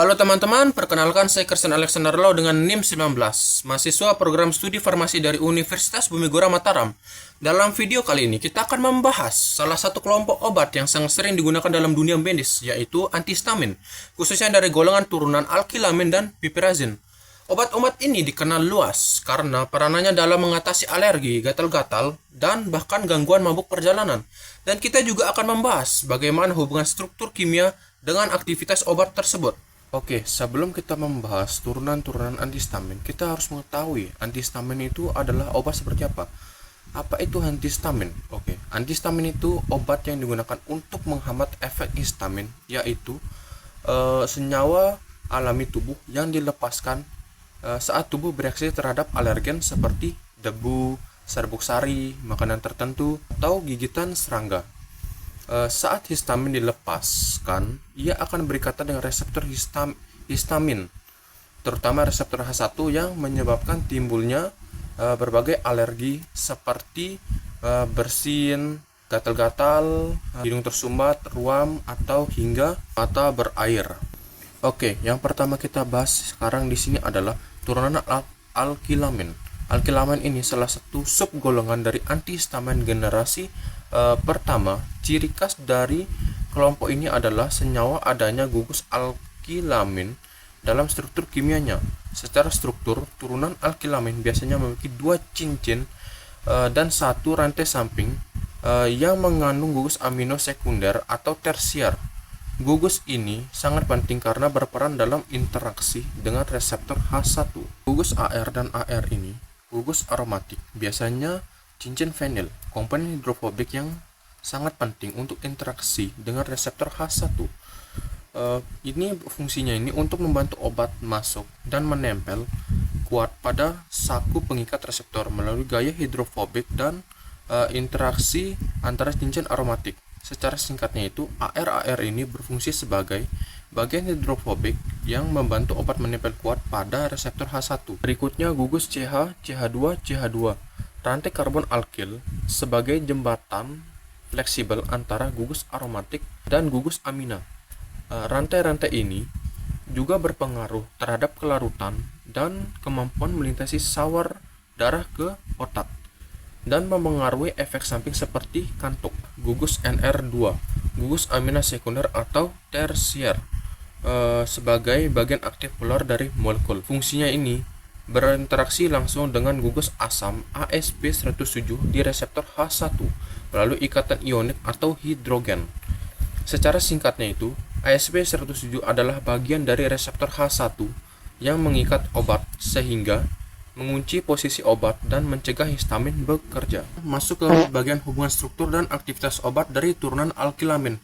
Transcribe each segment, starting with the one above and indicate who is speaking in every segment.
Speaker 1: Halo teman-teman, perkenalkan saya Kristen Alexander Lau dengan NIM 19, mahasiswa program studi farmasi dari Universitas Bumi Gora Mataram. Dalam video kali ini kita akan membahas salah satu kelompok obat yang sangat sering digunakan dalam dunia medis, yaitu antihistamin, khususnya dari golongan turunan alkylamin dan piperazine. Obat-obat ini dikenal luas karena peranannya dalam mengatasi alergi, gatal-gatal, dan bahkan gangguan mabuk perjalanan. Dan kita juga akan membahas bagaimana hubungan struktur kimia dengan aktivitas obat tersebut. Oke, sebelum kita membahas turunan-turunan antihistamin, kita harus mengetahui antihistamin itu adalah obat seperti apa. Apa itu antihistamin? Oke, antihistamin itu obat yang digunakan untuk menghambat efek histamin, yaitu senyawa alami tubuh yang dilepaskan saat tubuh bereaksi terhadap alergen seperti debu, serbuk sari, makanan tertentu, atau gigitan serangga. Saat histamin dilepaskan, ia akan berikatan dengan reseptor histamin, terutama reseptor H1 yang menyebabkan timbulnya berbagai alergi seperti bersin, gatal-gatal, hidung tersumbat, ruam, atau hingga mata berair. Oke, yang pertama kita bahas sekarang di sini adalah turunan alkylamin. Alkylamin ini salah satu subgolongan dari antihistamin generasi pertama. Ciri khas dari kelompok ini adalah senyawa adanya gugus alkylamin dalam struktur kimianya. Secara struktur, turunan alkylamin biasanya memiliki dua cincin dan satu rantai samping yang mengandung gugus amino sekunder atau tersier. Gugus ini sangat penting karena berperan dalam interaksi dengan reseptor H1. Gugus AR dan AR ini gugus aromatik, biasanya cincin fenil, komponen hidrofobik yang sangat penting untuk interaksi dengan reseptor H1. Ini fungsinya ini untuk membantu obat masuk dan menempel kuat pada saku pengikat reseptor melalui gaya hidrofobik dan interaksi antara cincin aromatik. Secara singkatnya itu, AR ini berfungsi sebagai bagian hidrofobik yang membantu obat menempel kuat pada reseptor H1. Berikutnya gugus CH, CH2, CH2. Rantai karbon alkil sebagai jembatan fleksibel antara gugus aromatik dan gugus amina. Rantai-rantai ini juga berpengaruh terhadap kelarutan dan kemampuan melintasi sawar darah ke otak dan mempengaruhi efek samping seperti kantuk. Gugus NR2, gugus amina sekunder atau tersier, sebagai bagian aktif polar dari molekul. Fungsinya ini berinteraksi langsung dengan gugus asam AsP107 di reseptor H1 melalui ikatan ionik atau hidrogen. Secara singkatnya itu, AsP107 adalah bagian dari reseptor H1 yang mengikat obat sehingga mengunci posisi obat dan mencegah histamin bekerja. Masuk ke bagian hubungan struktur dan aktivitas obat dari turunan alkylamin.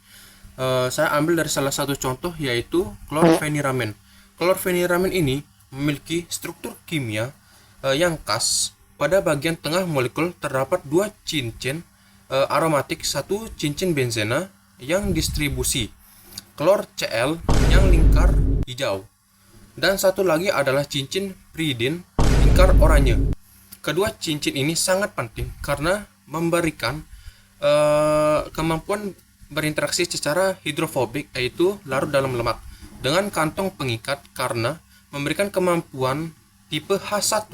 Speaker 1: Saya ambil dari salah satu contoh, yaitu klorfeniramin. Klorfeniramin ini memiliki struktur kimia yang khas. Pada bagian tengah molekul terdapat dua cincin aromatik, satu cincin benzena yang distribusi klor Cl yang lingkar hijau, dan satu lagi adalah cincin pyridin lingkar oranye. Kedua cincin ini sangat penting karena memberikan kemampuan berinteraksi secara hidrofobik, yaitu larut dalam lemak, dengan kantong pengikat karena memberikan kemampuan tipe H1.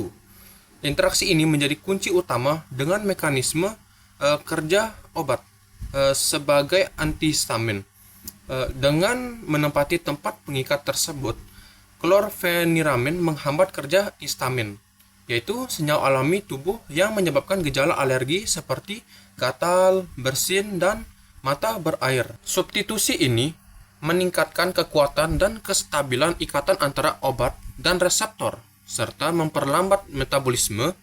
Speaker 1: Interaksi ini menjadi kunci utama dengan mekanisme kerja obat sebagai antihistamin. Dengan menempati tempat pengikat tersebut, klorfeniramin menghambat kerja histamin, yaitu senyawa alami tubuh yang menyebabkan gejala alergi seperti gatal, bersin, dan mata berair. Substitusi ini meningkatkan kekuatan dan kestabilan ikatan antara obat dan reseptor, serta memperlambat metabolisme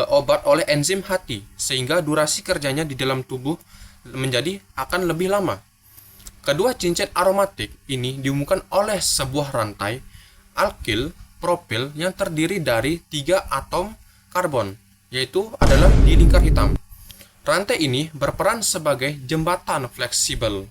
Speaker 1: obat oleh enzim hati, sehingga durasi kerjanya di dalam tubuh menjadi akan lebih lama. Kedua cincin aromatik ini dihubungkan oleh sebuah rantai alkil propil yang terdiri dari 3 atom karbon, yaitu adalah di lingkar hitam. Rantai ini berperan sebagai jembatan fleksibel.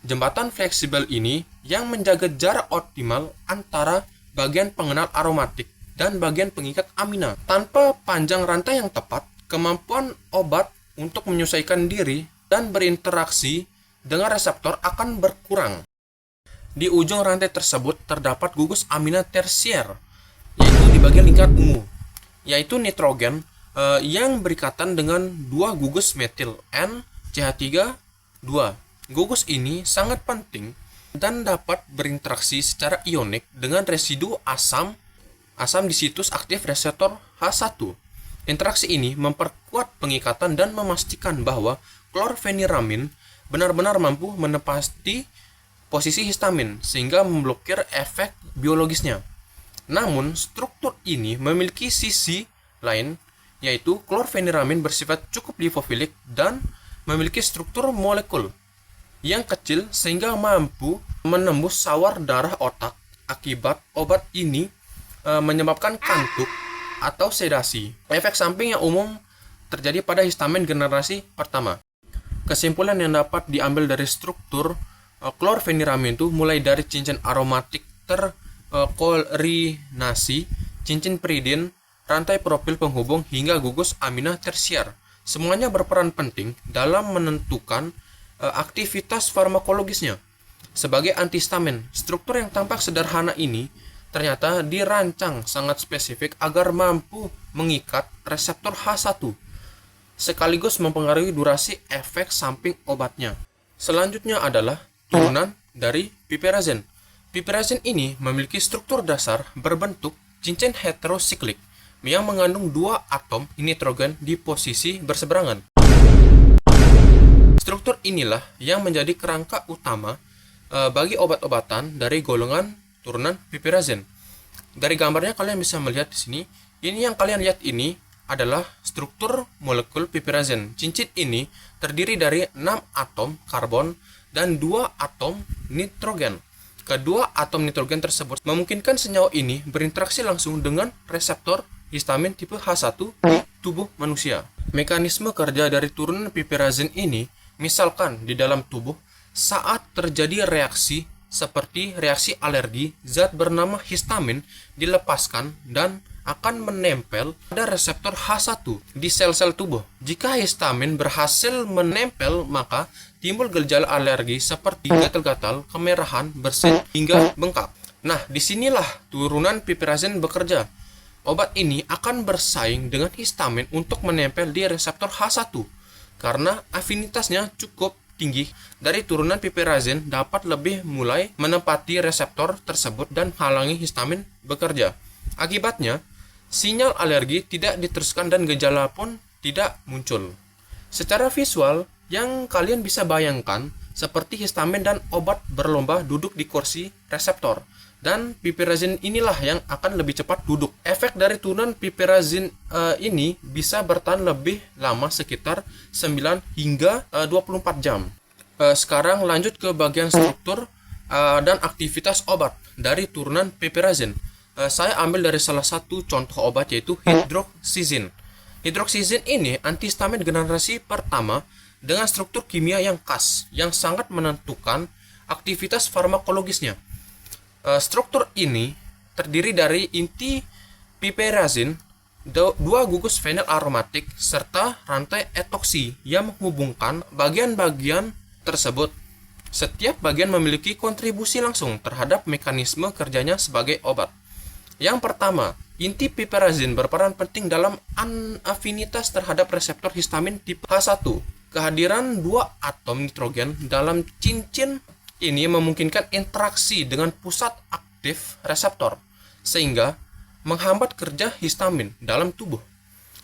Speaker 1: Jembatan fleksibel ini yang menjaga jarak optimal antara bagian pengenal aromatik dan bagian pengikat amina. Tanpa panjang rantai yang tepat, kemampuan obat untuk menyesuaikan diri dan berinteraksi dengan reseptor akan berkurang. Di ujung rantai tersebut terdapat gugus amina tersier, yaitu di bagian lingkar ungu, yaitu nitrogen yang berikatan dengan dua gugus metil NCH3 2. Gugus ini sangat penting dan dapat berinteraksi secara ionik dengan residu asam di situs aktif reseptor H1. Interaksi ini memperkuat pengikatan dan memastikan bahwa klorfeniramin benar-benar mampu menepati posisi histamin sehingga memblokir efek biologisnya. Namun, struktur ini memiliki sisi lain, yaitu klorfeniramin bersifat cukup lipofilik dan memiliki struktur molekul yang kecil sehingga mampu menembus sawar darah otak. Akibat obat ini menyebabkan kantuk atau sedasi. Efek samping yang umum terjadi pada histamin generasi pertama. Kesimpulan yang dapat diambil dari struktur klorfeniramin itu mulai dari cincin aromatik terkoordinasi, cincin piridin, rantai profil penghubung hingga gugus amina tersier. Semuanya berperan penting dalam menentukan aktivitas farmakologisnya. Sebagai antihistamin, struktur yang tampak sederhana ini ternyata dirancang sangat spesifik agar mampu mengikat reseptor H1 sekaligus mempengaruhi durasi efek samping obatnya. Selanjutnya adalah turunan dari piperazine. Piperazine ini memiliki struktur dasar berbentuk cincin heterosiklik yang mengandung dua atom nitrogen di posisi berseberangan. Struktur inilah yang menjadi kerangka utama bagi obat-obatan dari golongan turunan piperazine. Dari gambarnya kalian bisa melihat di sini. Ini yang kalian lihat ini adalah struktur molekul piperazine. Cincin ini terdiri dari 6 atom karbon dan 2 atom nitrogen. Kedua atom nitrogen tersebut memungkinkan senyawa ini berinteraksi langsung dengan reseptor histamin tipe H1 di tubuh manusia. Mekanisme kerja dari turunan piperazine ini, misalkan di dalam tubuh, saat terjadi reaksi seperti reaksi alergi, zat bernama histamin dilepaskan dan akan menempel pada reseptor H1 di sel-sel tubuh. Jika histamin berhasil menempel, maka timbul gejala alergi seperti gatal-gatal, kemerahan, bersin, hingga bengkak. Nah, disinilah turunan piperazine bekerja. Obat ini akan bersaing dengan histamin untuk menempel di reseptor H1 karena afinitasnya cukup tinggi. Dari turunan piperazine dapat lebih mulai menempati reseptor tersebut dan halangi histamin bekerja. Akibatnya, sinyal alergi tidak diteruskan dan gejala pun tidak muncul. Secara visual, yang kalian bisa bayangkan seperti histamin dan obat berlomba duduk di kursi reseptor. Dan piperazine inilah yang akan lebih cepat duduk. Efek dari turunan piperazine ini bisa bertahan lebih lama, sekitar 9 hingga 24 jam. Sekarang lanjut ke bagian struktur dan aktivitas obat dari turunan piperazine. Saya ambil dari salah satu contoh obat, yaitu hidroksizin. Hidroksizin ini antihistamin generasi pertama dengan struktur kimia yang khas yang sangat menentukan aktivitas farmakologisnya. Struktur ini terdiri dari inti piperazine, dua gugus fenil aromatik, serta rantai etoksi yang menghubungkan bagian-bagian tersebut. Setiap bagian memiliki kontribusi langsung terhadap mekanisme kerjanya sebagai obat. Yang pertama, inti piperazine berperan penting dalam afinitas terhadap reseptor histamin tipe H1. Kehadiran dua atom nitrogen dalam cincin ini memungkinkan interaksi dengan pusat aktif reseptor, sehingga menghambat kerja histamin dalam tubuh.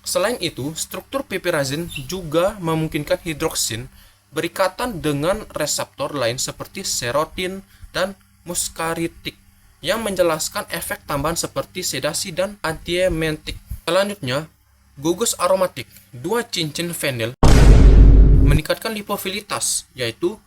Speaker 1: Selain itu, struktur piperazine juga memungkinkan hidroksin berikatan dengan reseptor lain seperti serotin dan muskaritik yang menjelaskan efek tambahan seperti sedasi dan antiemetik. Selanjutnya, gugus aromatik. Dua cincin fenil meningkatkan lipofilitas, yaitu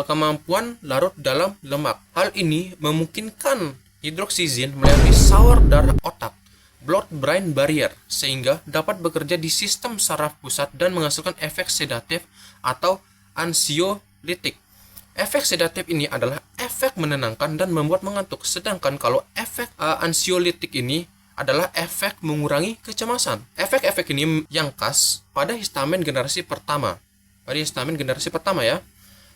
Speaker 1: kemampuan larut dalam lemak. Hal ini memungkinkan hidroksizin melewati sawar darah otak, blood-brain barrier, sehingga dapat bekerja di sistem saraf pusat dan menghasilkan efek sedatif atau ansiolitik. Efek sedatif ini adalah efek menenangkan dan membuat mengantuk, sedangkan kalau efek ansiolitik ini adalah efek mengurangi kecemasan. Efek-efek ini yang khas pada histamin generasi pertama. Ya.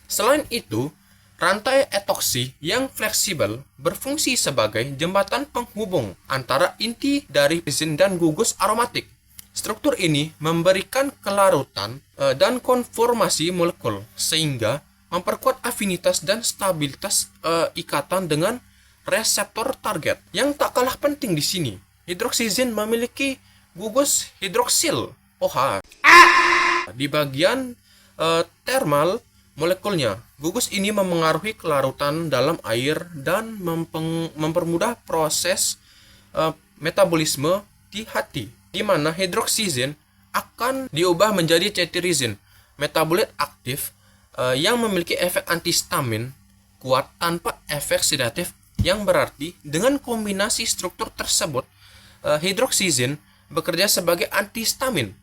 Speaker 1: Selain itu, Rantai etoksi yang fleksibel berfungsi sebagai jembatan penghubung antara inti dari rizin dan gugus aromatik. Struktur ini memberikan kelarutan dan konformasi molekul sehingga memperkuat afinitas dan stabilitas ikatan dengan reseptor target. Yang tak kalah penting di sini, hidroksizin memiliki gugus hidroksil OH di bagian termal molekulnya. Gugus ini memengaruhi kelarutan dalam air dan mempermudah proses metabolisme di hati, di mana hidroksizin akan diubah menjadi cetirizin, metabolit aktif yang memiliki efek antihistamin kuat tanpa efek sedatif, yang berarti dengan kombinasi struktur tersebut hidroksizin bekerja sebagai antihistamin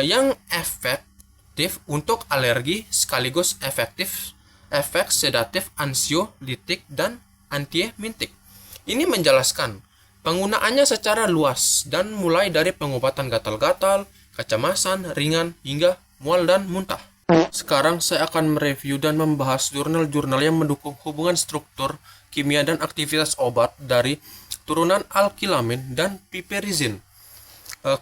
Speaker 1: yang efektif untuk alergi sekaligus efek sedatif ansiolitik dan antiemetik. Ini menjelaskan penggunaannya secara luas dan mulai dari pengobatan gatal-gatal, kecemasan ringan hingga mual dan muntah. Sekarang saya akan mereview dan membahas jurnal-jurnal yang mendukung hubungan struktur, kimia, dan aktivitas obat dari turunan alkilamin dan piperizin,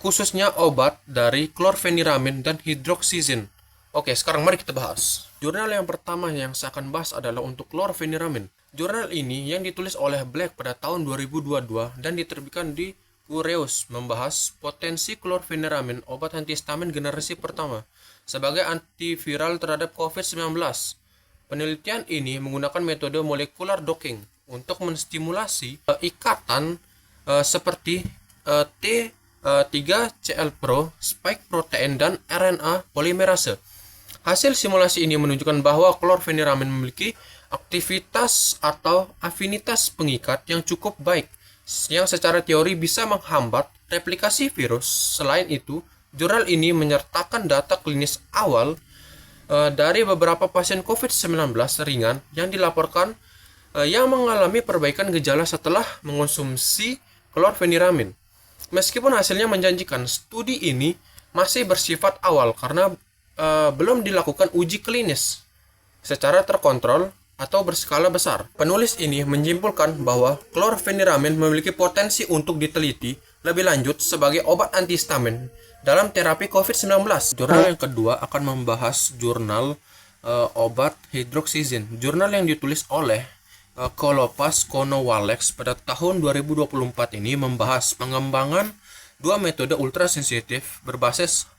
Speaker 1: khususnya obat dari klorfeniramin dan hidroksizin. Oke, sekarang mari kita bahas. Jurnal yang pertama yang saya akan bahas adalah untuk klorfeniramin. Jurnal ini yang ditulis oleh Black pada tahun 2022 dan diterbitkan di Cureus, membahas potensi klorfeniramin, obat antihistamin generasi pertama, sebagai antiviral terhadap COVID-19. Penelitian ini menggunakan metode molecular docking untuk menstimulasi ikatan seperti T3CL-Pro, spike protein, dan RNA polimerase. Hasil simulasi ini menunjukkan bahwa klorfeniramin memiliki aktivitas atau afinitas pengikat yang cukup baik, yang secara teori bisa menghambat replikasi virus. Selain itu, jurnal ini menyertakan data klinis awal dari beberapa pasien COVID-19 ringan yang dilaporkan yang mengalami perbaikan gejala setelah mengonsumsi klorfeniramin. Meskipun hasilnya menjanjikan, studi ini masih bersifat awal karena belum dilakukan uji klinis secara terkontrol atau berskala besar. Penulis ini menyimpulkan bahwa klorfeniramin memiliki potensi untuk diteliti lebih lanjut sebagai obat antihistamin dalam terapi COVID-19. Jurnal yang kedua akan membahas jurnal obat hidroksizin. Jurnal yang ditulis oleh Kolopas Konowalex pada tahun 2024 ini membahas pengembangan dua metode ultrasensitif berbasis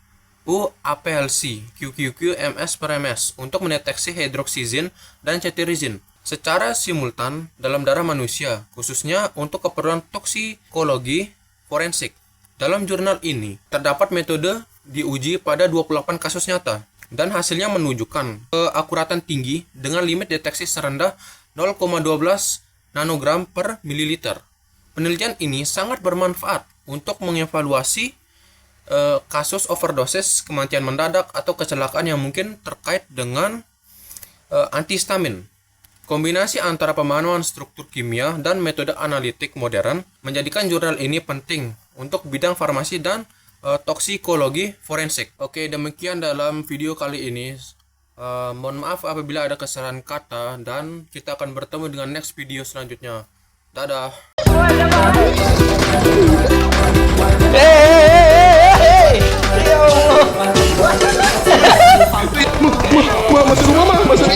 Speaker 1: UAPLC QQQ-MS/MS untuk mendeteksi hidroksizin dan cetirizin secara simultan dalam darah manusia, khususnya untuk keperluan toksikologi forensik. Dalam jurnal ini, terdapat metode diuji pada 28 kasus nyata, dan hasilnya menunjukkan keakuratan tinggi dengan limit deteksi serendah 0,12 nanogram per mililiter. Penelitian ini sangat bermanfaat untuk mengevaluasi kasus overdosis, kematian mendadak, atau kecelakaan yang mungkin terkait dengan antihistamin. Kombinasi antara pemahaman struktur kimia dan metode analitik modern menjadikan jurnal ini penting untuk bidang farmasi dan toksikologi forensik. Oke, demikian dalam video kali ini. Mohon maaf apabila ada kesalahan kata, dan kita akan bertemu dengan next video selanjutnya. Dadah.
Speaker 2: Masuk rumah, masuk.